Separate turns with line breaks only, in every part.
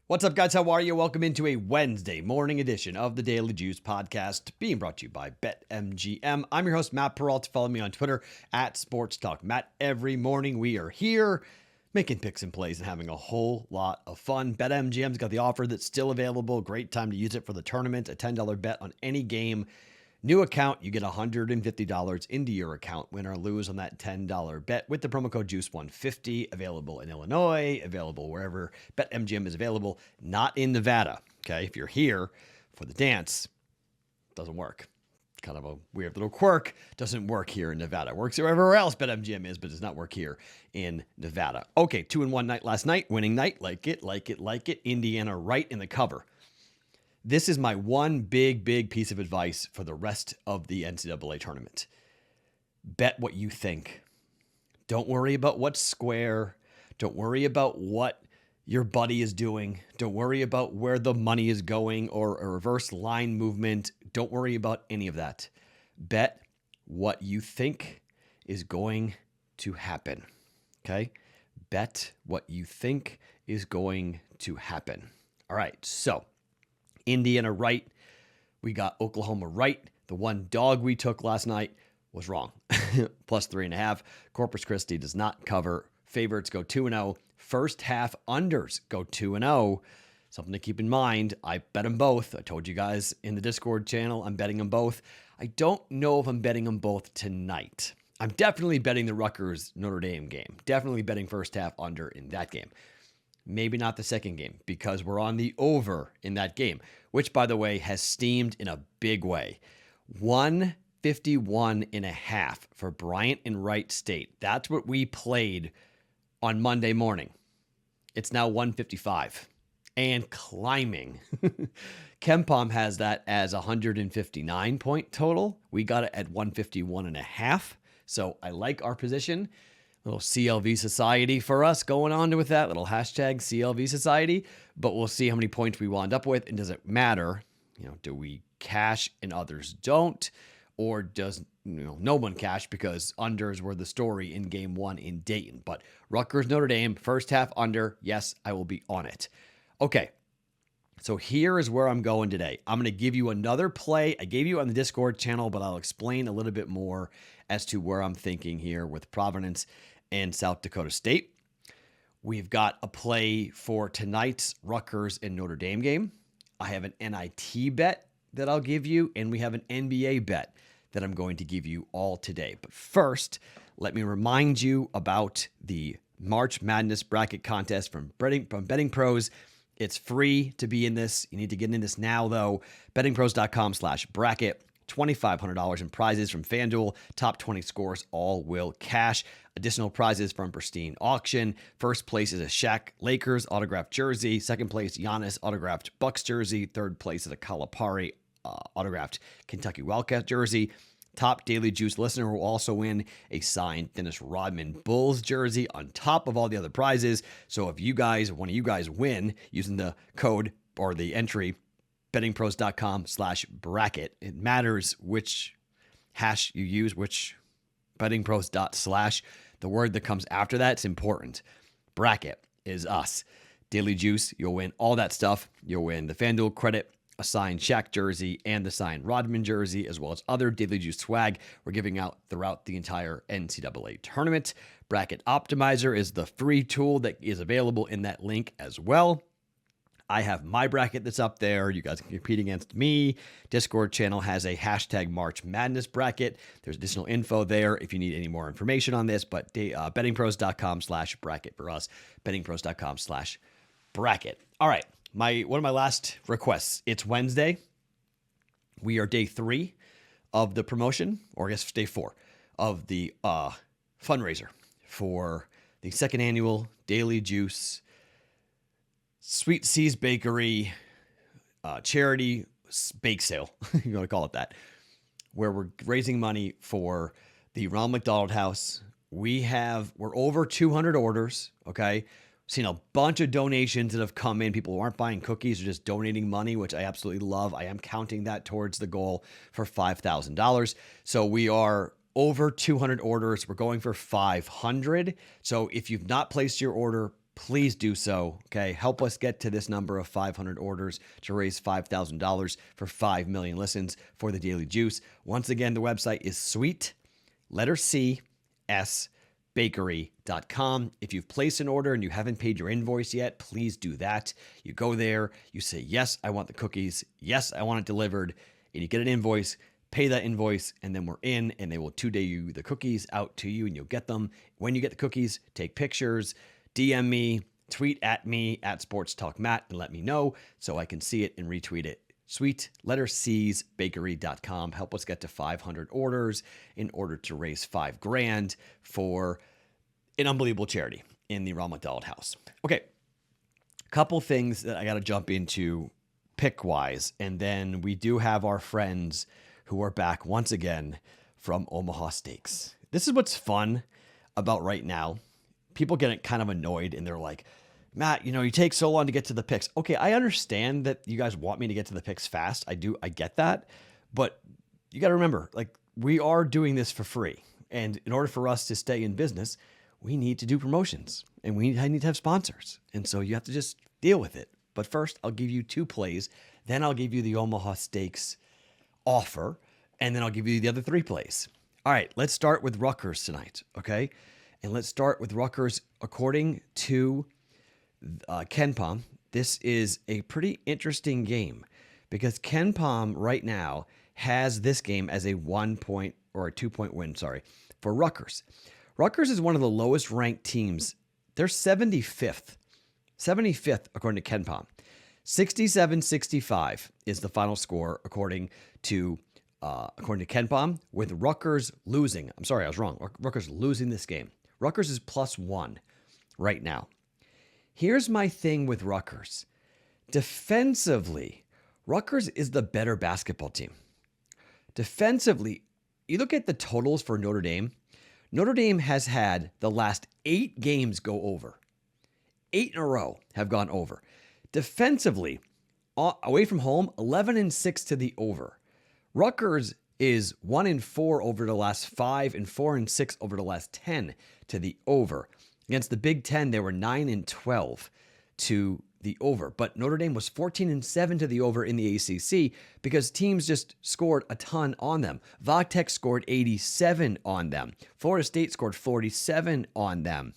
What's up, guys? How are you? Welcome into a Wednesday morning edition of the Daily Juice podcast, being brought to you by BetMGM. I'm your host, Matt Perrault. Follow me on Twitter at Sports Talk Matt. Every morning we are here making picks and plays and having a whole lot of fun. BetMGM's got the offer that's still available. Great time to use it for the tournament. A $10 bet on any game. New account, you get $150 into your account, win or lose on that $10 bet with the promo code JUICE150, available in Illinois, available wherever BetMGM is available, not in Nevada. Okay, if you're here for the dance, it doesn't work. Kind of a weird little quirk. Doesn't work here in Nevada. Works everywhere else BetMGM is, but does not work here in Nevada. Okay, 2-1 night last night, winning night. Like it. Indiana right in the cover. This is my one big piece of advice for the rest of the NCAA tournament. Bet what you think. Don't worry about what's square. Don't worry about what your buddy is doing. Don't worry about where the money is going or a reverse line movement. Don't worry about any of that. Bet what you think is going to happen. Okay? Bet what you think is going to happen. All right, so Indiana right. We got Oklahoma right. The one dog we took last night was wrong. Plus 3.5. Corpus Christi does not cover. Favorites go 2-0. First half unders go 2-0. Something to keep in mind. I bet them both. I told you guys in the Discord channel, I'm betting them both. I don't know if I'm betting them both tonight. I'm definitely betting the Rutgers Notre Dame game. Definitely betting first half under in that game. Maybe not the second game because we're on the over in that game, which, by the way, has steamed in a big way. 151.5 for Bryant and Wright State. That's what we played on Monday morning. It's now 155 and climbing. KenPom has that as 159 point total. We got it at 151.5. So I like our position. Little CLV Society for us going on with that little hashtag CLV Society, but we'll see how many points we wind up with. And does it matter? Do we cash and others don't, or does no one cash because unders were the story in game one in Dayton? But Rutgers Notre Dame first half under. Yes, I will be on it. Okay. So here is where I'm going today. I'm going to give you another play. I gave you on the Discord channel, but I'll explain a little bit more as to where I'm thinking here with Providence and South Dakota State. We've got a play for tonight's Rutgers and Notre Dame game. I have an NIT bet that I'll give you, and we have an NBA bet that I'm going to give you all today. But first, let me remind you about the March Madness bracket contest from BettingPros. It's free to be in this. You need to get in this now, though. BettingPros.com/bracket. $2,500 in prizes from FanDuel. Top 20 scores all will cash. Additional prizes from Pristine Auction. First place is a Shaq Lakers autographed jersey. Second place, Giannis autographed Bucks jersey. Third place is a Calipari autographed Kentucky Wildcat jersey. Top Daily Juice listener will also win a signed Dennis Rodman Bulls jersey on top of all the other prizes. So if one of you guys win using the code or the entry bettingpros.com/bracket. It matters which hash you use, which bettingpros./ the word that comes after that, it's important. Bracket is us. Daily Juice, you'll win all that stuff. You'll win the FanDuel credit, a signed Shaq jersey, and the signed Rodman jersey, as well as other Daily Juice swag we're giving out throughout the entire NCAA tournament. Bracket Optimizer is the free tool that is available in that link as well. I have my bracket that's up there. You guys can compete against me. Discord channel has a hashtag March Madness bracket. There's additional info there if you need any more information on this, but bettingpros.com/bracket for us, bettingpros.com/bracket. All right. One of my last requests. It's Wednesday. We are day 3 of the promotion, or I guess day 4 of the fundraiser for the second annual Daily Juice Sweet Seas Bakery charity bake sale, you want to call it that, where we're raising money for the Ronald McDonald House. We're over 200 orders, okay? Seen a bunch of donations that have come in. People who aren't buying cookies are just donating money, which I absolutely love. I am counting that towards the goal for $5,000. So we are over 200 orders. We're going for 500. So if you've not placed your order, please do so. Okay. Help us get to this number of 500 orders to raise $5,000 for 5 million listens for the Daily Juice. Once again, the website is sweet, letter C, S, bakery.com. If you've placed an order and you haven't paid your invoice yet, please do that. You go there, you say, yes, I want the cookies. Yes, I want it delivered. And you get an invoice, pay that invoice, and then we're in, and they will 2-day you the cookies out to you, and you'll get them. When you get the cookies, take pictures, DM me, tweet at me at Sports Talk Matt, and let me know so I can see it and retweet it. Sweet, letter C's, bakery.com. Help us get to 500 orders in order to raise $5,000 for an unbelievable charity in the Ronald McDonald House. Okay, couple things that I got to jump into pick-wise, and then we do have our friends who are back once again from Omaha Steaks. This is what's fun about right now. People get kind of annoyed, and they're like, Matt, you take so long to get to the picks. Okay, I understand that you guys want me to get to the picks fast. I get that. But you got to remember, we are doing this for free. And in order for us to stay in business, we need to do promotions. And I need to have sponsors. And so you have to just deal with it. But first, I'll give you 2 plays. Then I'll give you the Omaha Steaks offer. And then I'll give you the other 3 plays. All right, let's start with Rutgers tonight, okay? And let's start with Rutgers according to KenPom. This is a pretty interesting game because KenPom right now has this game as a 1-point or a 2-point win, for Rutgers. Rutgers is one of the lowest ranked teams. They're 75th according to KenPom. 67-65 is the final score according to KenPom, with Rutgers losing. I'm sorry, I was wrong. Rutgers losing this game. Rutgers is +1 right now. Here's my thing with Rutgers. Defensively, Rutgers is the better basketball team. Defensively, you look at the totals for Notre Dame. Notre Dame has had the last 8 games go over. 8 in a row have gone over. Defensively, away from home, 11-6 to the over. Rutgers is 1-4 over the last 5 and 4-6 over the last 10 to the over. Against the Big Ten, they were 9-12 to the over. But Notre Dame was 14-7 to the over in the ACC because teams just scored a ton on them. Tech scored 87 on them. Florida State scored 47 on them.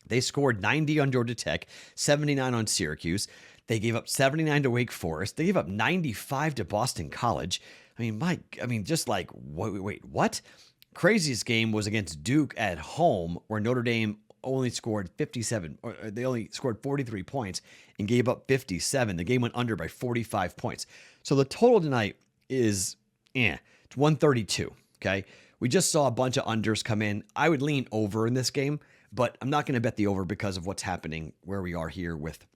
They scored 90 on Georgia Tech, 79 on Syracuse. They gave up 79 to Wake Forest. They gave up 95 to Boston College. Wait, what? Craziest game was against Duke at home, where Notre Dame only scored 57, or they only scored 43 points and gave up 57. The game went under by 45 points. So the total tonight is, it's 132, okay? We just saw a bunch of unders come in. I would lean over in this game, but I'm not going to bet the over because of what's happening where we are here with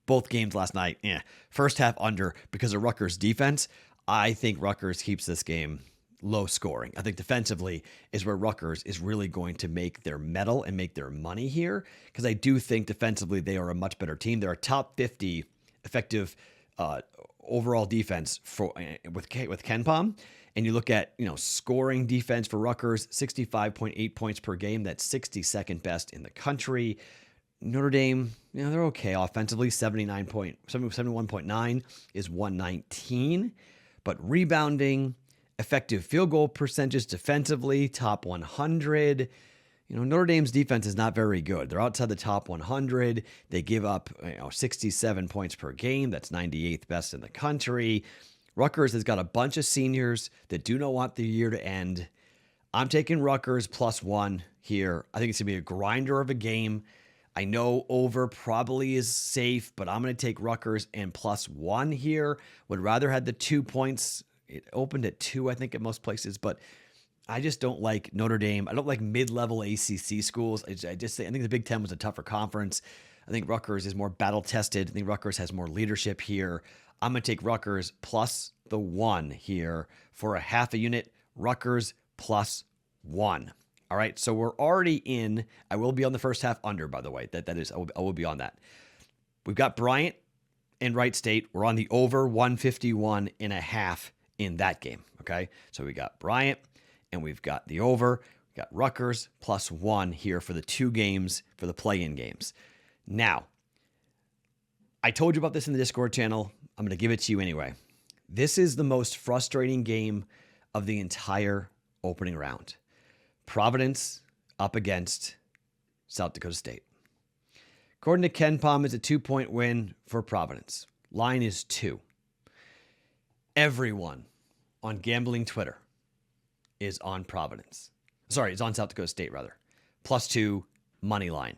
both games last night. First half under because of Rutgers defense. I think Rutgers keeps this game low scoring. I think defensively is where Rutgers is really going to make their medal and make their money here, because I do think defensively they are a much better team. They're a top 50 effective overall defense with KenPom. And you look at scoring defense for Rutgers, 65.8 points per game. That's 62nd best in the country. Notre Dame, they're okay offensively. 71.9 is 119, but rebounding, effective field goal percentages defensively, top 100. Notre Dame's defense is not very good. They're outside the top 100. They give up 67 points per game. That's 98th best in the country. Rutgers has got a bunch of seniors that do not want the year to end. I'm taking Rutgers +1 here. I think it's going to be a grinder of a game. I know over probably is safe, but I'm going to take Rutgers and +1 here. Would rather have the 2 points. It opened at 2, I think, at most places, but I just don't like Notre Dame. I don't like mid-level ACC schools. I think the Big Ten was a tougher conference. I think Rutgers is more battle-tested. I think Rutgers has more leadership here. I'm going to take Rutgers +1 here for a half a unit. Rutgers +1. All right, so we're already in. I will be on the first half under, by the way. That is, I will be on that. We've got Bryant and Wright State. We're on the over 151.5 in that game. Okay, so we got Bryant and we've got the over. We Got Rutgers +1 here for the 2 games for the play-in games. Now, I told you about this in the Discord channel. I'm going to give it to you anyway. This is the most frustrating game of the entire opening round. Providence up against South Dakota State. According to KenPom, it's a 2-point win for Providence. Line is 2. Everyone on gambling Twitter is on Providence. Sorry, it's on South Dakota State, rather. +2 money line.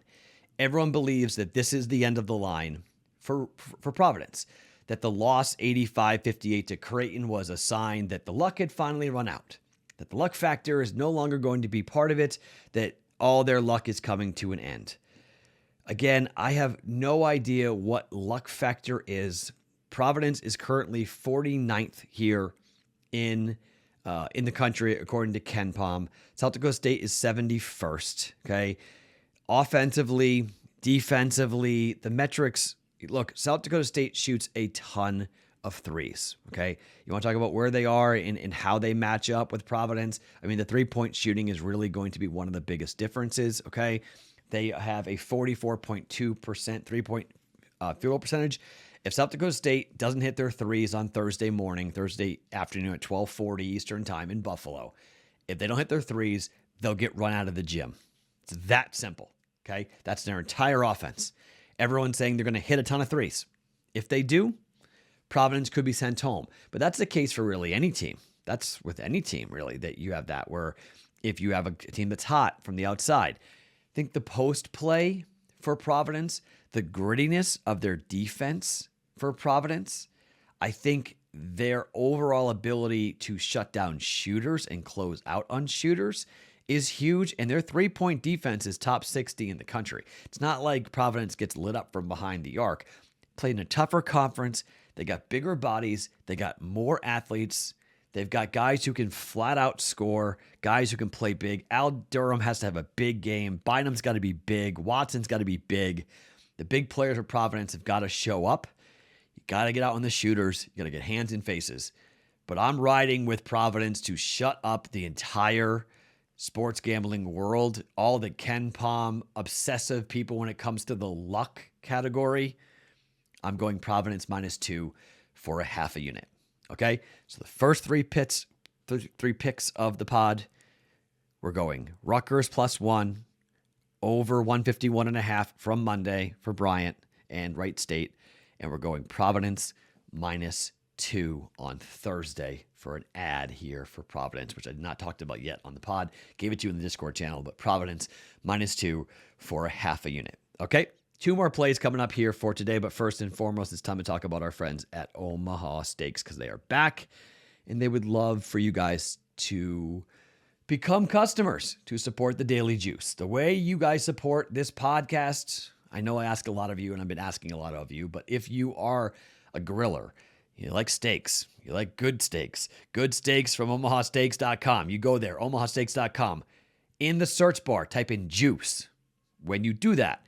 Everyone believes that this is the end of the line for Providence. That the loss 85-58 to Creighton was a sign that the luck had finally run out. That the luck factor is no longer going to be part of it. That all their luck is coming to an end. Again, I have no idea what luck factor is. Providence is currently 49th here in the country, according to KenPom. South Dakota State is 71st, okay? Offensively, defensively, the metrics, look, South Dakota State shoots a ton of threes, okay? You want to talk about where they are and how they match up with Providence? I mean, the three-point shooting is really going to be one of the biggest differences, okay? They have a 44.2% three-point field goal percentage. If South Dakota State doesn't hit their threes on Thursday afternoon at 12:40 Eastern time in Buffalo, if they don't hit their threes, they'll get run out of the gym. It's that simple, okay? That's their entire offense. Everyone's saying they're going to hit a ton of threes. If they do, Providence could be sent home. But that's the case for really any team. That's with any team, really, that you have that, where if you have a team that's hot from the outside. I think the post play for Providence, the grittiness of their defense for Providence, I think their overall ability to shut down shooters and close out on shooters is huge, and their three-point defense is top 60 in the country. It's not like Providence gets lit up from behind the arc. Played in a tougher conference. They got bigger bodies. They got more athletes. They've got guys who can flat out score, guys who can play big. Al Durham has to have a big game. Bynum's got to be big. Watson's got to be big. The big players of Providence have got to show up. You got to get out on the shooters. You got to get hands and faces. But I'm riding with Providence to shut up the entire sports gambling world. All the KenPom obsessive people when it comes to the luck category. I'm going Providence -2 for a half a unit. Okay, so the first three picks of the pod, we're going Rutgers +1, over 151.5 from Monday for Bryant and Wright State, and we're going Providence -2 on Thursday for an ad here for Providence, which I had not talked about yet on the pod. Gave it to you in the Discord channel, but Providence -2 for a half a unit. Okay. 2 more plays coming up here for today, but first and foremost, it's time to talk about our friends at Omaha Steaks because they are back, and they would love for you guys to become customers to support the Daily Juice. The way you guys support this podcast, I know I ask a lot of you, and I've been asking a lot of you, but if you are a griller, you like steaks, you like good steaks from omahasteaks.com. You go there, omahasteaks.com. In the search bar, type in juice. When you do that,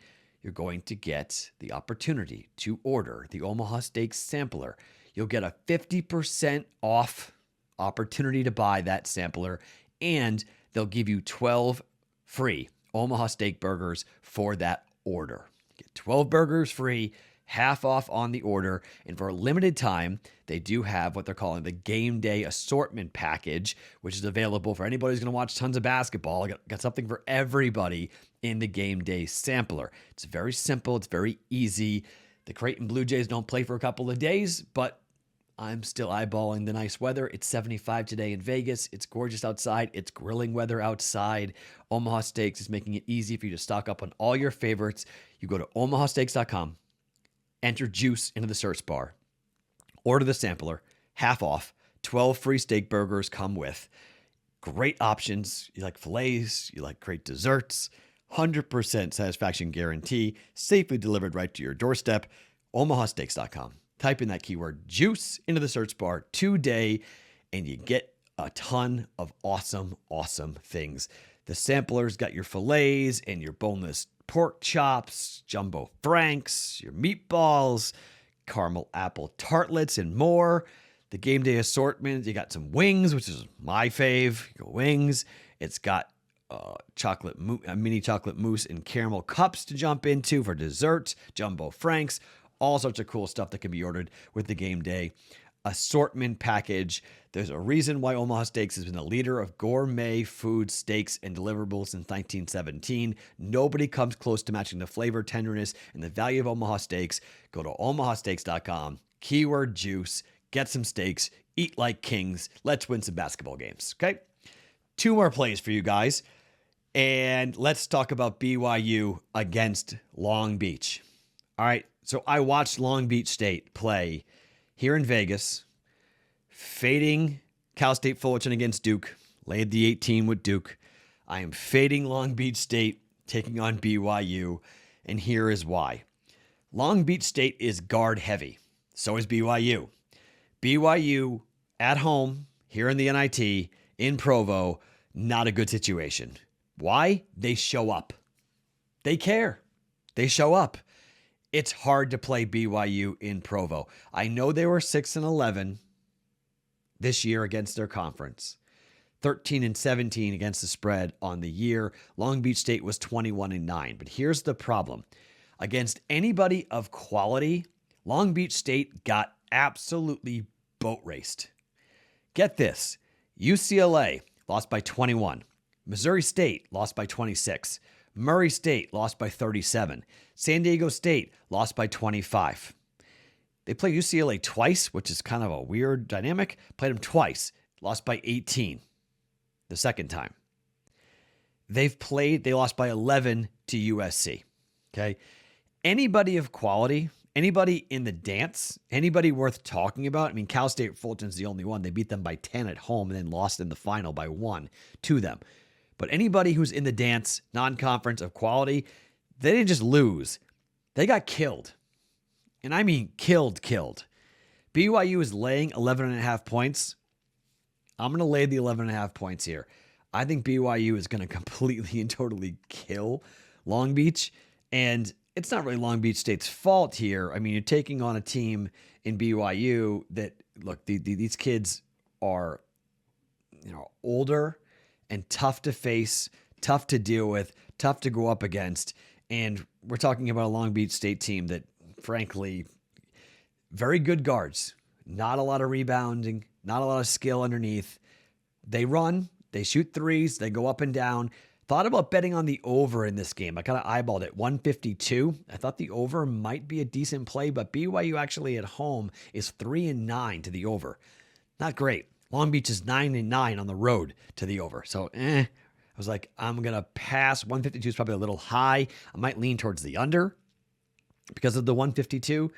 you're going to get the opportunity to order the Omaha Steaks sampler. You'll get a 50% off opportunity to buy that sampler, and they'll give you 12 free Omaha Steak burgers for that order. Get 12 burgers free, half off on the order, and for a limited time, they do have what they're calling the Game Day Assortment Package, which is available for anybody who's going to watch tons of basketball. Got something for everybody in the Game Day Sampler. It's very simple. It's very easy. The Creighton Blue Jays don't play for a couple of days, but I'm still eyeballing the nice weather. It's 75 today in Vegas. It's gorgeous outside. It's grilling weather outside. Omaha Steaks is making it easy for you to stock up on all your favorites. You go to omahasteaks.com, enter juice into the search bar, order the sampler, half off, 12 free steak burgers come with. Great options. You like fillets, you like great desserts, 100% satisfaction guarantee, safely delivered right to your doorstep. omahasteaks.com. Type in that keyword juice into the search bar today, and you get a ton of awesome, awesome things. The sampler's got your fillets and your boneless pork chops, jumbo franks, your meatballs, caramel apple tartlets, and more. The Game Day Assortment, you got some wings, which is my fave. You got wings. It's got mini chocolate mousse and caramel cups to jump into for dessert, jumbo franks, all sorts of cool stuff that can be ordered with the game day assortment package. There's a reason why Omaha Steaks has been a leader of gourmet food, steaks, and deliverables since 1917. Nobody comes close to matching the flavor, tenderness, and the value of Omaha Steaks. Go to omahasteaks.com, keyword juice, get some steaks, eat like kings. Let's win some basketball games, okay? 2 more plays for you guys. And let's talk about BYU against Long Beach. All right, so I watched Long Beach State play here in Vegas, fading Cal State Fullerton against Duke, laid the 18 with Duke. I am fading Long Beach State, taking on BYU, and here is why. Long Beach State is guard heavy. So is BYU. BYU at home, here in the NIT, in Provo, not a good situation. Why? They show up. They care. They show up. It's hard to play BYU in Provo. I know they were 6-11 this year against their conference. 13-17 against the spread on the year. Long Beach State was 21-9. But here's the problem. Against anybody of quality, Long Beach State got absolutely boat raced. Get this. UCLA lost by 21. Missouri State lost by 26. Murray State lost by 37. San Diego State lost by 25. They played UCLA twice, which is kind of a weird dynamic. Played them twice. Lost by 18 the second time. They lost by 11 to USC. Okay. Anybody of quality, anybody in the dance, anybody worth talking about. I mean, Cal State Fulton's the only one. They beat them by 10 at home and then lost in the final by 1 to them. But anybody who's in the dance, non-conference of quality, they didn't just lose. They got killed. And I mean killed. BYU is laying 11.5 points. I'm going to lay the 11.5 points here. I think BYU is going to completely and totally kill Long Beach. And it's not really Long Beach State's fault here. I mean, you're taking on a team in BYU that, look, these kids are, older and tough to face, tough to deal with, tough to go up against. And we're talking about a Long Beach State team that, frankly, very good guards, not a lot of rebounding, not a lot of skill underneath. They run, they shoot threes, they go up and down. Thought about betting on the over in this game. I kind of eyeballed it, 152. I thought the over might be a decent play, but BYU actually at home is 3-9 to the over. Not great. Long Beach is 9-9 on the road to the over. So, I was like, I'm going to pass. 152 is probably a little high. I might lean towards the under because of the 152.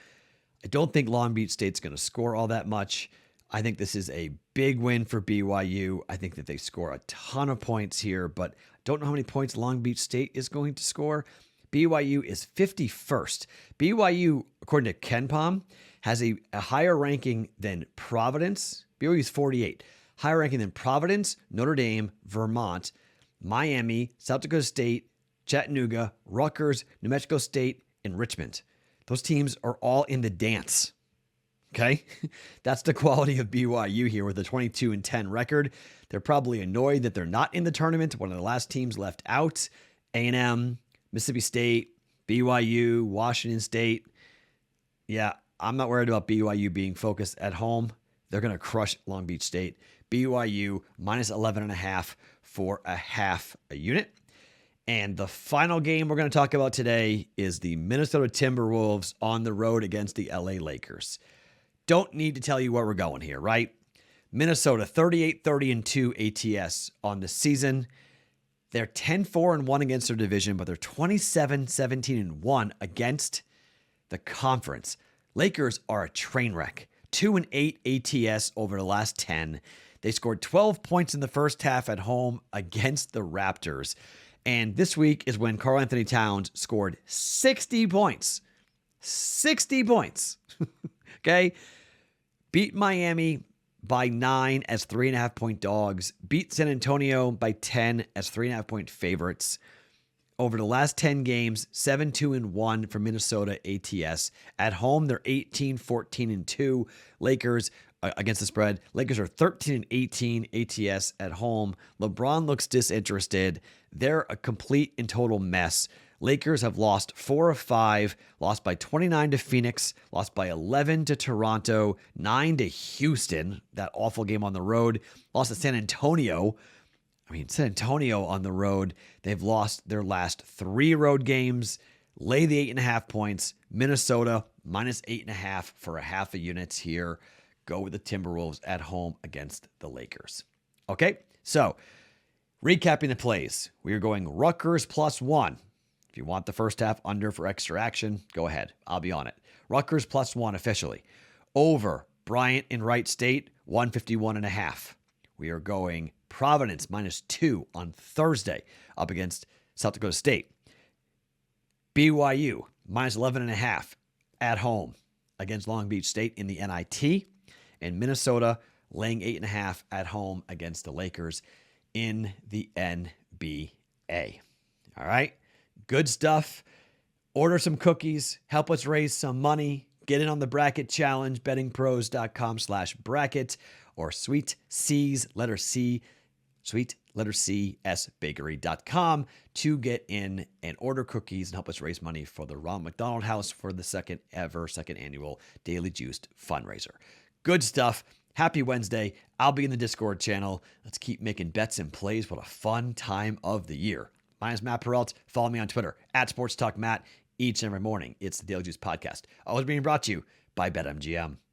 I don't think Long Beach State's going to score all that much. I think this is a big win for BYU. I think that they score a ton of points here, but don't know how many points Long Beach State is going to score. BYU is 51st. BYU, according to KenPom, has a higher ranking than Providence. BYU is 48. Higher ranking than Providence, Notre Dame, Vermont, Miami, South Dakota State, Chattanooga, Rutgers, New Mexico State, and Richmond. Those teams are all in the dance. Okay? That's the quality of BYU here with a 22-10 record. They're probably annoyed that they're not in the tournament. One of the last teams left out. A&M, Mississippi State, BYU, Washington State. Yeah, I'm not worried about BYU being focused at home. They're going to crush Long Beach State. BYU minus 11.5 for a half a unit. And the final game we're going to talk about today is the Minnesota Timberwolves on the road against the LA Lakers. Don't need to tell you where we're going here, right? Minnesota 38-30-2 ATS on the season. They're 10-4-1 against their division, but they're 27-17-1 against the conference. Lakers are a train wreck. 2-8 ATS over the last 10. They scored 12 points in the first half at home against the Raptors. And this week is when Karl Anthony Towns scored 60 points. 60 points. Okay? Beat Miami by 9 as 3.5-point dogs. Beat San Antonio by 10 as 3.5-point favorites. Over the last 10 games, 7-2-1 for Minnesota ATS. At home, they're 18-14-2. Lakers against the spread. Lakers are 13-18 ATS at home. LeBron looks disinterested. They're a complete and total mess. Lakers have lost 4 of 5, lost by 29 to Phoenix, lost by 11 to Toronto, 9 to Houston, that awful game on the road, lost to San Antonio. San Antonio on the road, they've lost their last 3 road games. Lay the 8.5 points. Minnesota minus 8.5 for a half a unit here. Go with the Timberwolves at home against the Lakers. Okay, so recapping the plays. We are going Rutgers +1. If you want the first half under for extra action, go ahead. I'll be on it. Rutgers +1 officially. Over Bryant in Wright State, 151.5. We are going Providence -2 on Thursday up against South Dakota State. BYU -11.5 at home against Long Beach State in the NIT. And Minnesota laying 8.5 at home against the Lakers in the NBA. All right. Good stuff. Order some cookies. Help us raise some money. Get in on the bracket challenge, bettingpros.com/bracket, or Sweet C's, letter C, Sweet letter C, sbakery.com to get in and order cookies and help us raise money for the Ronald McDonald House for the second annual Daily Juiced fundraiser. Good stuff. Happy Wednesday. I'll be in the Discord channel. Let's keep making bets and plays. What a fun time of the year. My name is Matt Perrault. Follow me on Twitter @SportsTalkMatt each and every morning. It's the Daily Juice Podcast. Always being brought to you by BetMGM.